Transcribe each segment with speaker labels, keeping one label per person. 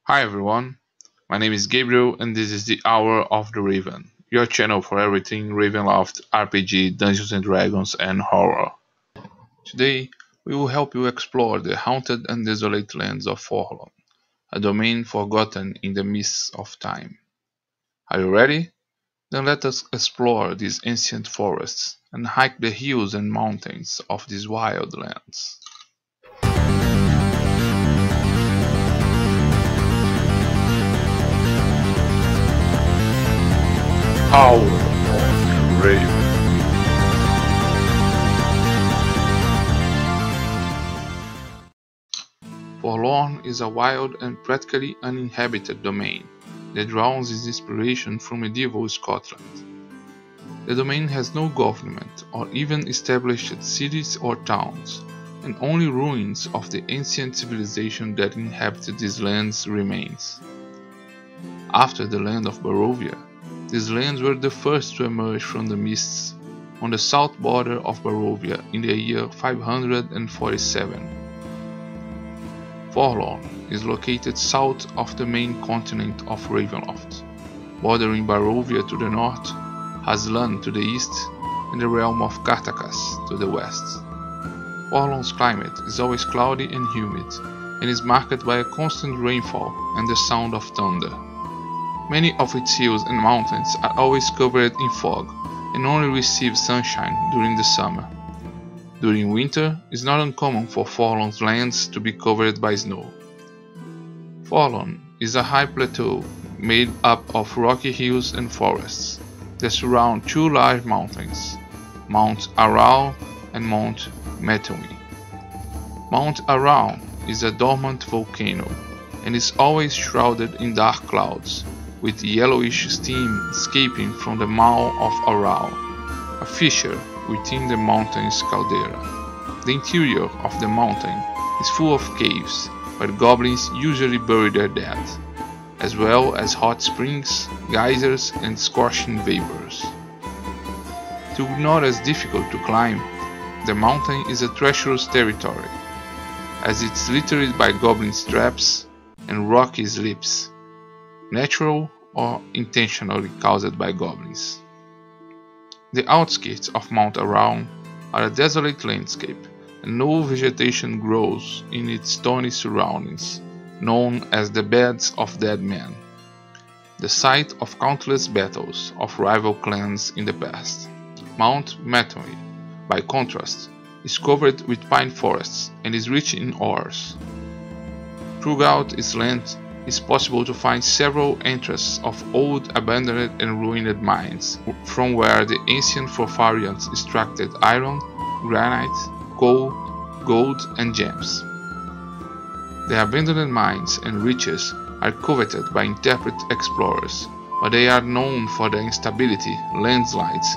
Speaker 1: Hi everyone, my name is Gabriel and this is the Hour of the Raven, your channel for everything Ravenloft, RPG, Dungeons and Dragons and horror. Today, we will help you explore the haunted and desolate lands of Forlorn, a domain forgotten in the mists of time. Are you ready? Then let us explore these ancient forests and hike the hills and mountains of these wild lands. Hour of the Raven. Forlorn is a wild and practically uninhabited domain that draws its inspiration from medieval Scotland. The domain has no government or even established cities or towns, and only ruins of the ancient civilization that inhabited these lands remains. After the land of Barovia, these lands were the first to emerge from the mists on the south border of Barovia in the year 547. Forlorn is located south of the main continent of Ravenloft, bordering Barovia to the north, Haslan to the east, and the realm of Kartakas to the west. Forlorn's climate is always cloudy and humid, and is marked by a constant rainfall and the sound of thunder. Many of its hills and mountains are always covered in fog and only receive sunshine during the summer. During winter, it is not uncommon for Forlorn's lands to be covered by snow. Forlorn is a high plateau made up of rocky hills and forests that surround two large mountains, Mount Aral and Mount Metonwi. Mount Aral is a dormant volcano and is always shrouded in dark clouds, with yellowish steam escaping from the maw of Aral, a fissure within the mountain's caldera. The interior of the mountain is full of caves where goblins usually bury their dead, as well as hot springs, geysers, and scorching vapors. Though not as difficult to climb, the mountain is a treacherous territory, as it's littered by goblin traps and rocky slips, natural or intentionally caused by goblins. The outskirts of Mount Aral are a desolate landscape, and no vegetation grows in its stony surroundings, known as the Beds of Dead Men, the site of countless battles of rival clans in the past. Mount Metonwi, by contrast, is covered with pine forests and is rich in ores. Throughout its length, it is possible to find several entrances of old, abandoned and ruined mines, from where the ancient Forfarians extracted iron, granite, coal, gold and gems. The abandoned mines and riches are coveted by intrepid explorers, but they are known for their instability, landslides,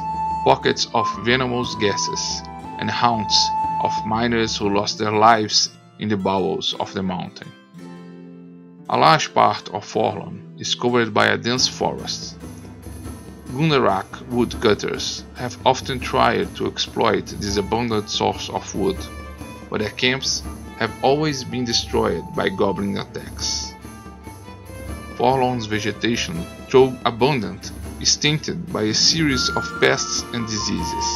Speaker 1: pockets of venomous gases, and haunts of miners who lost their lives in the bowels of the mountain. A large part of Forlorn is covered by a dense forest. Gundarak woodcutters have often tried to exploit this abundant source of wood, but their camps have always been destroyed by goblin attacks. Forlorn's vegetation, though abundant, is tainted by a series of pests and diseases.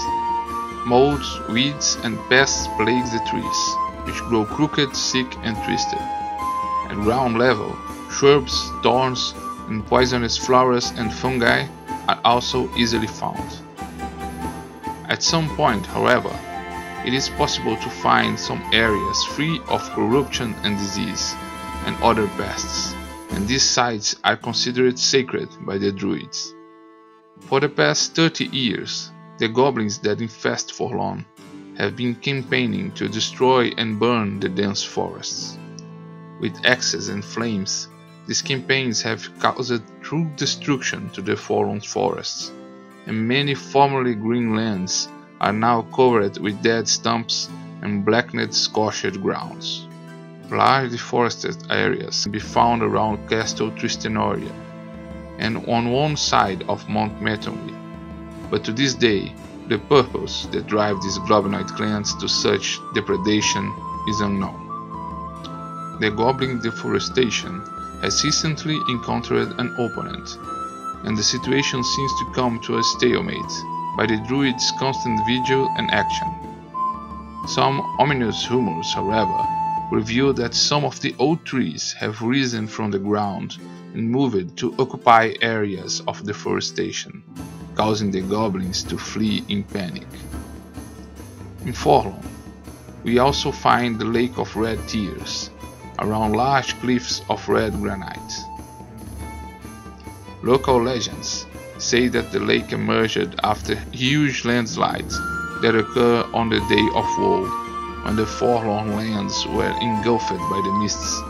Speaker 1: Molds, weeds and pests plague the trees, which grow crooked, sick and twisted. At ground level, shrubs, thorns, and poisonous flowers and fungi are also easily found. At some point, however, it is possible to find some areas free of corruption and disease and other pests, and these sites are considered sacred by the Druids. For the past 30 years, the goblins that infest Forlorn have been campaigning to destroy and burn the dense forests. With axes and flames, these campaigns have caused true destruction to the Forlorn forests, and many formerly green lands are now covered with dead stumps and blackened scorched grounds. Large deforested areas can be found around Castle Tristanoria and on one side of Mount Metonwi, but to this day, the purpose that drives these goblinoid clans to such depredation is unknown. The goblin deforestation has recently encountered an opponent, and the situation seems to come to a stalemate by the Druids' constant vigil and action. Some ominous rumors, however, reveal that some of the old trees have risen from the ground and moved to occupy areas of deforestation, causing the goblins to flee in panic. In Forlorn, we also find the Lake of Red Tears, around large cliffs of red granite. Local legends say that the lake emerged after huge landslides that occur on the Day of Woe, when the Forlorn lands were engulfed by the mists,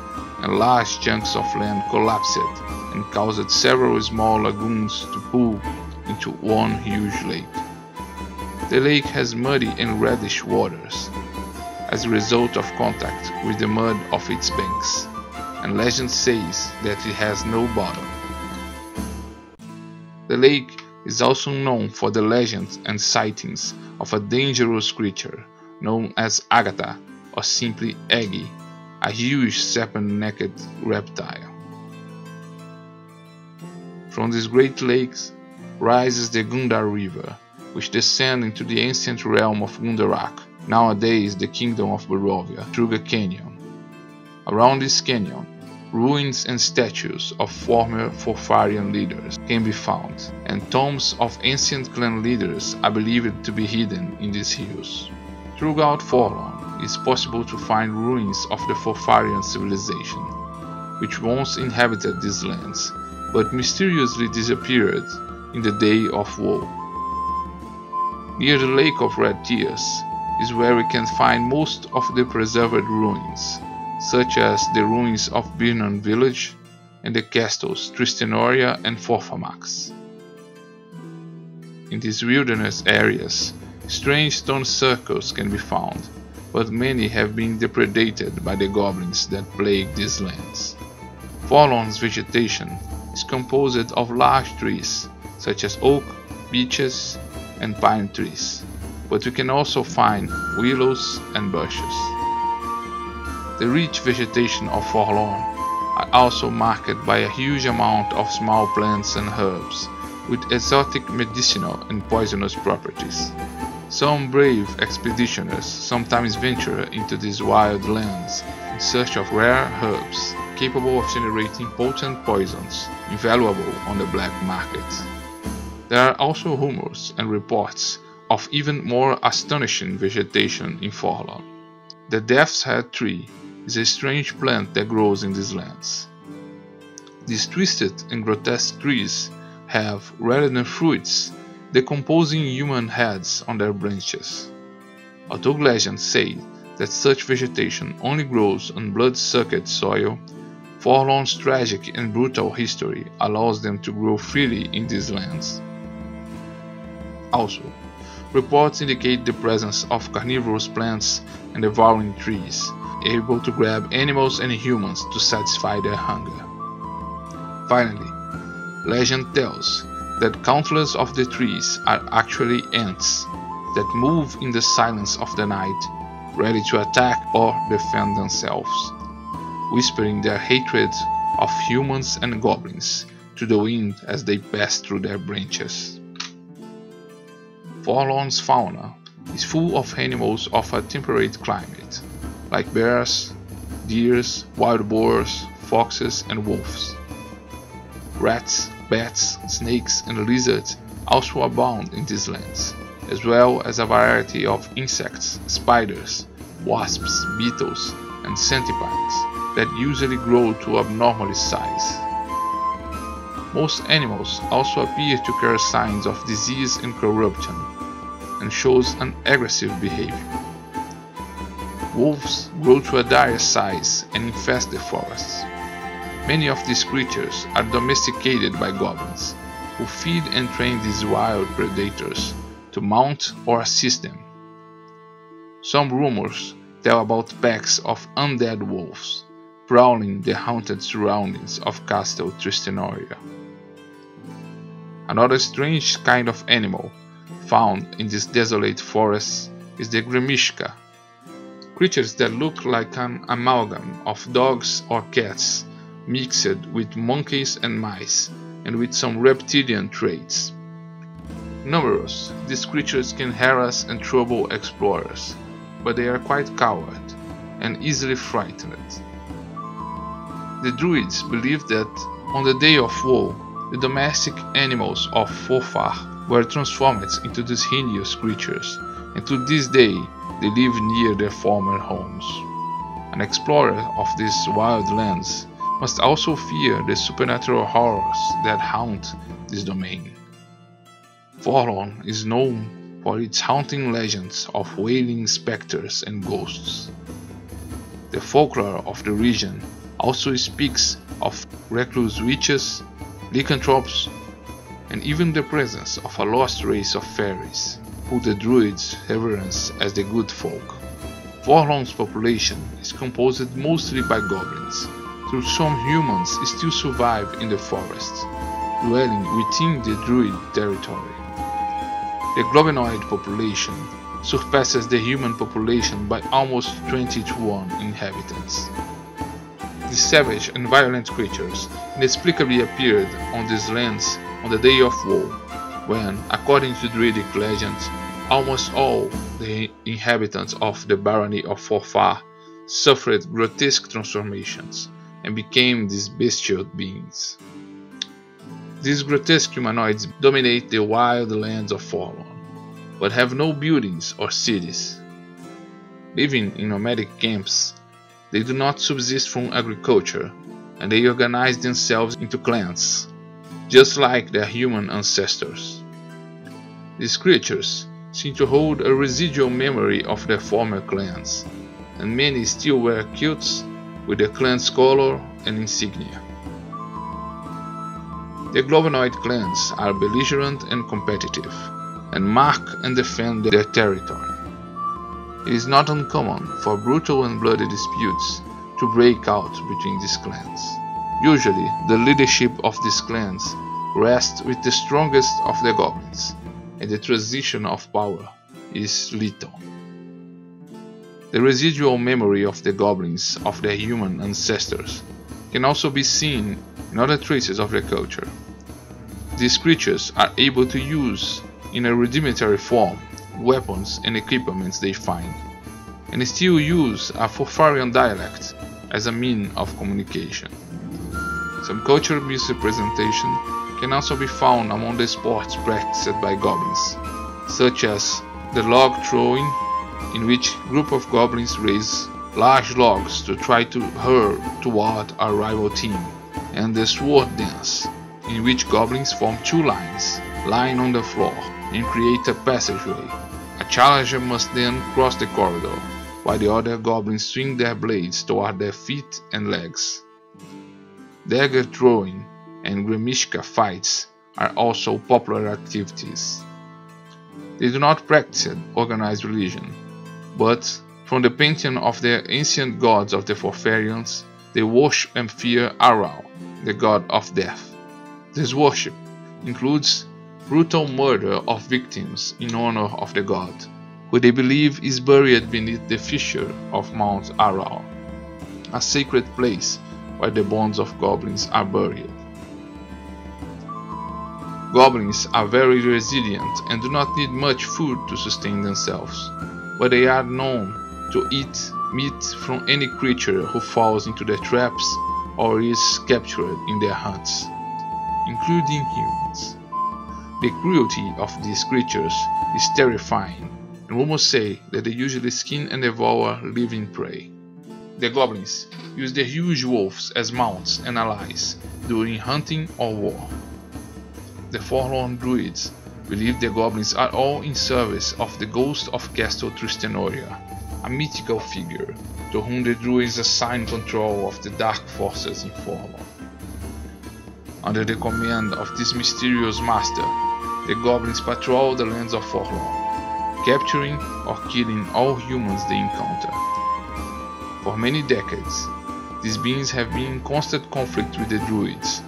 Speaker 1: and large chunks of land collapsed and caused several small lagoons to pool into one huge lake. The lake has muddy and reddish waters as a result of contact with the mud of its banks, and legend says that it has no bottom. The lake is also known for the legends and sightings of a dangerous creature known as Agatha, or simply Aggie, a huge serpent-necked reptile. From these great lakes rises the Gundar River, which descends into the ancient realm of Gundarak, nowadays the Kingdom of Barovia, through a canyon. Around this canyon, ruins and statues of former Forfarian leaders can be found, and tombs of ancient clan leaders are believed to be hidden in these hills. Throughout Forlorn, it is possible to find ruins of the Forfarian civilization, which once inhabited these lands, but mysteriously disappeared in the Day of Woe. Near the Lake of Red Tears is where we can find most of the preserved ruins, such as the ruins of Birnan village and the castles Tristanoria and Forfamax. In these wilderness areas, strange stone circles can be found, but many have been depredated by the goblins that plague these lands. Forlorn's vegetation is composed of large trees such as oak, beeches, and pine trees, but we can also find willows and bushes. The rich vegetation of Forlorn are also marked by a huge amount of small plants and herbs with exotic medicinal and poisonous properties. Some brave expeditioners sometimes venture into these wild lands in search of rare herbs capable of generating potent poisons invaluable on the black market. There are also rumors and reports of even more astonishing vegetation in Forlorn. The Death's Head tree is a strange plant that grows in these lands. These twisted and grotesque trees have, rather than fruits, decomposing human heads on their branches. Although legends say that such vegetation only grows on blood-sucked soil, Forlorn's tragic and brutal history allows them to grow freely in these lands. Also, reports indicate the presence of carnivorous plants and devouring trees, able to grab animals and humans to satisfy their hunger. Finally, legend tells that countless of the trees are actually ants that move in the silence of the night, ready to attack or defend themselves, whispering their hatred of humans and goblins to the wind as they pass through their branches. Forlorn's fauna is full of animals of a temperate climate, like bears, deers, wild boars, foxes, and wolves. Rats, bats, snakes, and lizards also abound in these lands, as well as a variety of insects, spiders, wasps, beetles, and centipedes that usually grow to abnormal size. Most animals also appear to carry signs of disease and corruption, and shows an aggressive behavior. Wolves grow to a dire size and infest the forests. Many of these creatures are domesticated by goblins, who feed and train these wild predators to mount or assist them. Some rumors tell about packs of undead wolves prowling the haunted surroundings of Castle Tristanoria. Another strange kind of animal found in these desolate forests is the Grimishka, creatures that look like an amalgam of dogs or cats mixed with monkeys and mice, and with some reptilian traits. Numerous, these creatures can harass and trouble explorers, but they are quite coward and easily frightened. The Druids believed that on the Day of Woe, the domestic animals of Forlorn were transformed into these hideous creatures, and to this day they live near their former homes. An explorer of these wild lands must also fear the supernatural horrors that haunt this domain. Forlorn is known for its haunting legends of wailing specters and ghosts. The folklore of the region also speaks of recluse witches, lycanthropes, and even the presence of a lost race of fairies, who the Druids reverence as the good folk. Forlorn's population is composed mostly by goblins, though some humans still survive in the forests, dwelling within the Druid territory. The goblinoid population surpasses the human population by almost 20 to 1 inhabitants. These savage and violent creatures inexplicably appeared on these lands on the Day of Woe, when, according to Druidic legends, almost all the inhabitants of the barony of Forlorn suffered grotesque transformations and became these bestial beings. These grotesque humanoids dominate the wild lands of Forlorn, but have no buildings or cities. Living in nomadic camps, they do not subsist from agriculture, and they organize themselves into clans, just like their human ancestors. These creatures seem to hold a residual memory of their former clans, and many still wear kilts with their clan's color and insignia. The goblinoid clans are belligerent and competitive, and mark and defend their territory. It is not uncommon for brutal and bloody disputes to break out between these clans. Usually, the leadership of these clans rests with the strongest of the goblins, and the transition of power is lethal. The residual memory of the goblins of their human ancestors can also be seen in other traces of their culture. These creatures are able to use, in a rudimentary form, weapons and equipments they find, and still use a Forlorn dialect as a means of communication. Some cultural misrepresentation can also be found among the sports practiced by goblins, such as the log throwing, in which a group of goblins raise large logs to try to hurl toward a rival team, and the sword dance, in which goblins form two lines, lying on the floor, and create a passageway. A challenger must then cross the corridor, while the other goblins swing their blades toward their feet and legs. Dagger throwing and Gremishka fights are also popular activities. They do not practice organized religion, but from the pantheon of the ancient gods of the Forlornians, they worship and fear Aral, the god of death. This worship includes brutal murder of victims in honor of the god, who they believe is buried beneath the fissure of Mount Aral, a sacred place where the bones of goblins are buried. Goblins are very resilient and do not need much food to sustain themselves, but they are known to eat meat from any creature who falls into their traps or is captured in their hunts, including humans. The cruelty of these creatures is terrifying, and rumors say that they usually skin and devour living prey. The goblins use the huge wolves as mounts and allies during hunting or war. The Forlorn Druids believe the goblins are all in service of the ghost of Castle Tristanoria, a mythical figure to whom the Druids assign control of the dark forces in Forlorn. Under the command of this mysterious master, the goblins patrol the lands of Forlorn, capturing or killing all humans they encounter. For many decades, these beings have been in constant conflict with the Druids,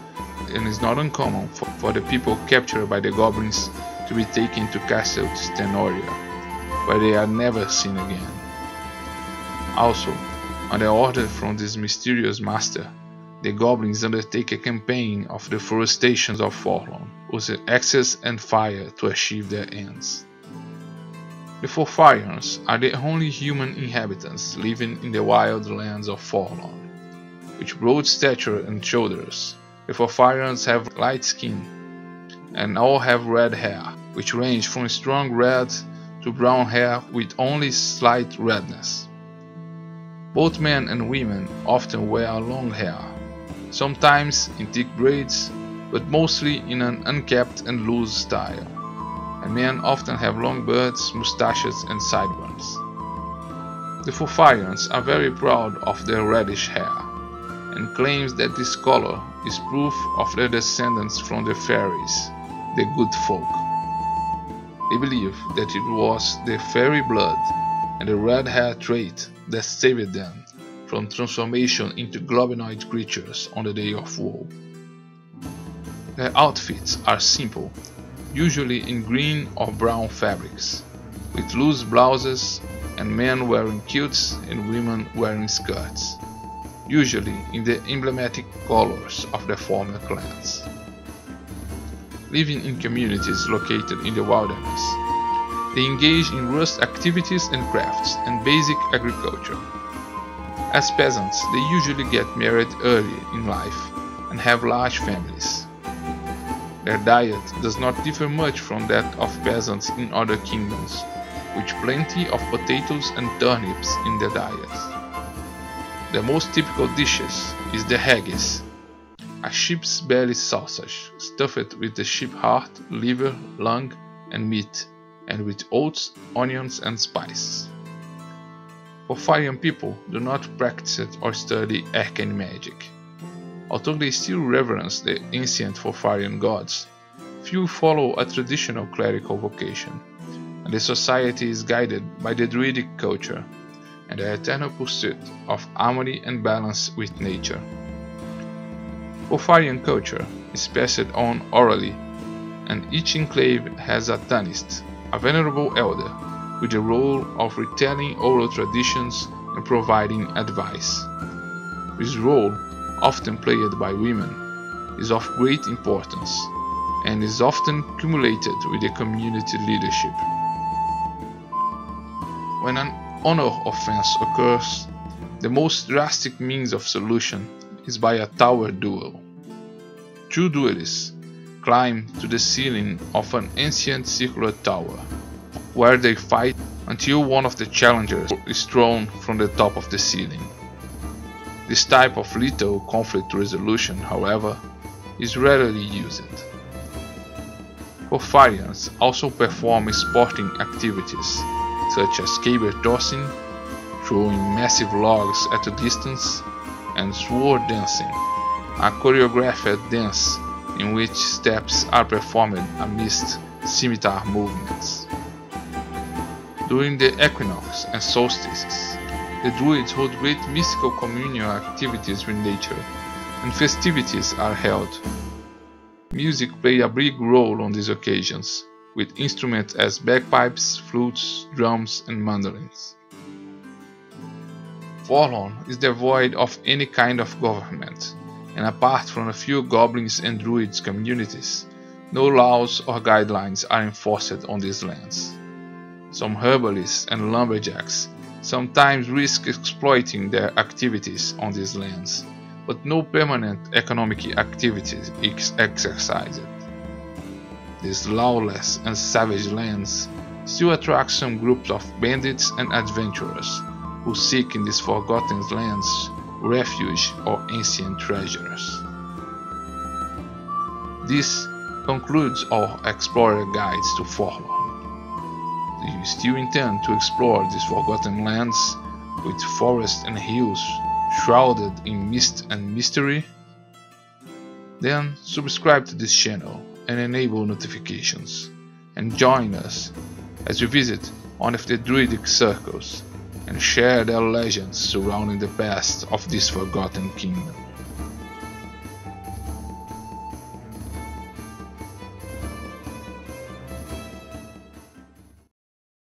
Speaker 1: and it is not uncommon for the people captured by the goblins to be taken to Castle Tristanoria, where they are never seen again. Also, under order from this mysterious master, the goblins undertake a campaign of deforestation of Forlorn, using axes and fire to achieve their ends. The Forlorns are the only human inhabitants living in the wild lands of Forlorn. With broad stature and shoulders, the Forlorns have light skin and all have red hair, which range from strong red to brown hair with only slight redness. Both men and women often wear long hair, sometimes in thick braids, but mostly in an unkempt and loose style, and men often have long beards, mustaches and sideburns. The Forlorns are very proud of their reddish hair, and claims that this color is proof of their descendants from the fairies, the good folk. They believe that it was the fairy blood and the red hair trait that saved them from transformation into globinoid creatures on the day of woe. Their outfits are simple, usually in green or brown fabrics, with loose blouses and men wearing kilts and women wearing skirts, usually in the emblematic colors of their former clans. Living in communities located in the wilderness, they engage in rust activities and crafts and basic agriculture. As peasants, they usually get married early in life and have large families. Their diet does not differ much from that of peasants in other kingdoms, with plenty of potatoes and turnips in their diets. The most typical dishes is the haggis, a sheep's belly sausage stuffed with the sheep heart, liver, lung and meat, and with oats, onions and spices. Forlorn people do not practice or study arcane magic. Although they still reverence the ancient Forlorn gods, few follow a traditional clerical vocation, and the society is guided by the Druidic culture and the eternal pursuit of harmony and balance with nature. Forlorn culture is passed on orally, and each enclave has a tanist, a venerable elder, with the role of retelling oral traditions and providing advice. This role, often played by women, is of great importance and is often cumulated with the community leadership. When an honor offense occurs, the most drastic means of solution is by a tower duel. Two duelists climb to the ceiling of an ancient circular tower, where they fight until one of the challengers is thrown from the top of the ceiling. This type of lethal conflict resolution, however, is rarely used. Forlorns also perform sporting activities such as caber tossing, throwing massive logs at a distance, and sword dancing, a choreographed dance in which steps are performed amidst scimitar movements. During the equinox and solstices, the Druids hold great mystical communal activities with nature, and festivities are held. Music plays a big role on these occasions, with instruments as bagpipes, flutes, drums and mandolins. Forlorn is devoid of any kind of government, and apart from a few goblins and druids communities, no laws or guidelines are enforced on these lands. Some herbalists and lumberjacks sometimes risk exploiting their activities on these lands, but no permanent economic activity is exercised. These lawless and savage lands still attract some groups of bandits and adventurers who seek in these forgotten lands refuge or ancient treasures. This concludes our explorer guides to Forlorn. Do you still intend to explore these forgotten lands with forests and hills shrouded in mist and mystery? Then subscribe to this channel and enable notifications, and join us as we visit one of the druidic circles and share their legends surrounding the past of this forgotten kingdom.